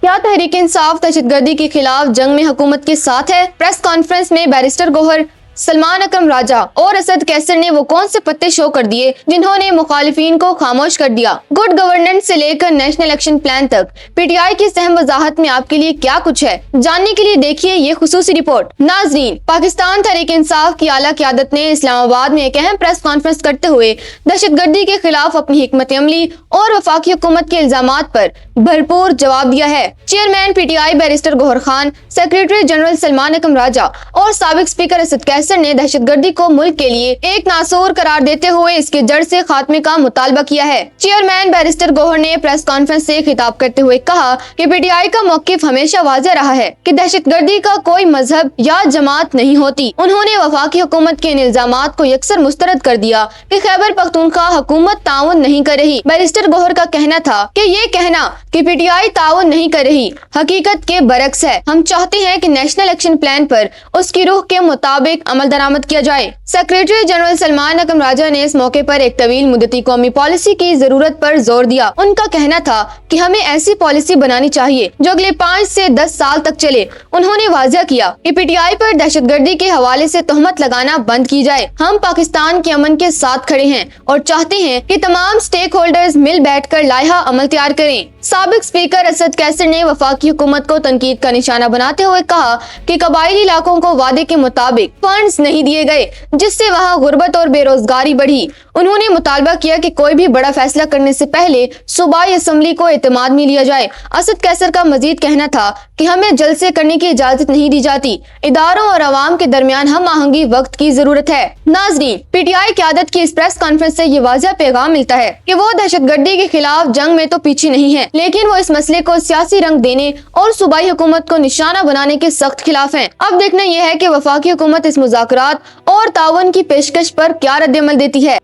क्या तहरीक इंसाफ दहशतगर्दी के खिलाफ जंग में हुकूमत के साथ है? प्रेस कॉन्फ्रेंस में बैरिस्टर गौहर, सलमान अकरम राजा और असद कैसर ने वो कौन से पत्ते शो कर दिए जिन्होंने मुखालिफिन को खामोश कर दिया। गुड गवर्नेंस से लेकर नेशनल एक्शन प्लान तक पीटीआई की सहम वजाहत में आपके लिए क्या कुछ है, जानने के लिए देखिए ये खुसूसी रिपोर्ट। नाजरीन, पाकिस्तान तहरीक इंसाफ की आला क़यादत ने इस्लामाबाद में एक अहम प्रेस कॉन्फ्रेंस करते हुए दहशतगर्दी के खिलाफ अपनी हिकमत अमली और वफाकी हुकूमत के इल्जामात पर भरपूर जवाब दिया है। Chairman PTI barrister Gohar Khan, secretary general Salman Akram Raja और साबिक स्पीकर असद कैसर ने दहशतगर्दी को मुल्क के लिए एक नासूर करार देते हुए इसके जड़ से खात्मे का मुतालबा किया है। चेयरमैन बैरिस्टर गौहर ने प्रेस कॉन्फ्रेंस से खिताब करते हुए कहा कि पीटीआई का मौकिफ हमेशा वाज़ेह रहा है कि दहशतगर्दी का कोई मजहब या जमात नहीं होती। उन्होंने वफाकी हुकूमत के इन इल्जामात को यकसर मुस्तरद कर दिया कि खैबर पख्तूनख्वा हुकूमत ताउन नहीं कर रही। बैरिस्टर गौहर का कहना था कि ये कहना कि पीटीआई ताउन नहीं कर रही हकीकत के बरक्स है। हम चाहते हैं कि नेशनल एक्शन प्लान पर उसकी रूह के मुताबिक अमल दरामद किया जाए। सेक्रेटरी जनरल सलमान अकरम राजा ने इस मौके पर एक तवील मुद्दती कौमी पॉलिसी की जरूरत पर जोर दिया। उनका कहना था कि हमें ऐसी पॉलिसी बनानी चाहिए जो अगले 5 से 10 साल तक चले। उन्होंने वाज़ेह किया कि पीटीआई पर दहशतगर्दी के हवाले से तोहमत लगाना बंद की जाए। हम पाकिस्तान के अमन के साथ खड़े हैं और चाहते हैं कि तमाम स्टेक होल्डर्स मिल बैठकर लाइहा अमल तैयार करें। साबिक स्पीकर असद कैसर ने वफाकी हुकूमत को तनकीद का निशाना बनाते हुए कहा कि कबायली इलाकों को वादे के मुताबिक फंड्स नहीं दिए गए, जिससे वहां गुर्बत और बेरोजगारी बढ़ी। उन्होंने मुतालबा किया कि कोई भी बड़ा फैसला करने से पहले सूबाई असम्बली को एतमाद में लिया जाए। असद कैसर का मजीद कहना था कि हमें जलसे करने की इजाजत नहीं दी जाती। इदारों और अवाम के दरमियान हम आहंगी वक्त की जरूरत है। नाजरीन, पीटीआई क़यादत की इस प्रेस कॉन्फ्रेंस से ये वाज़ेह पैगाम मिलता है कि वो दहशतगर्दी के खिलाफ जंग में तो पीछे नहीं है, लेकिन वो इस मसले को सियासी रंग देने और सूबाई हुकूमत को निशाना बनाने के सख्त खिलाफ हैं। अब देखना यह है कि वफाकी हुकूमत इस मुज़ाकरात और ताउन की पेशकश पर क्या रद्द अमल देती है।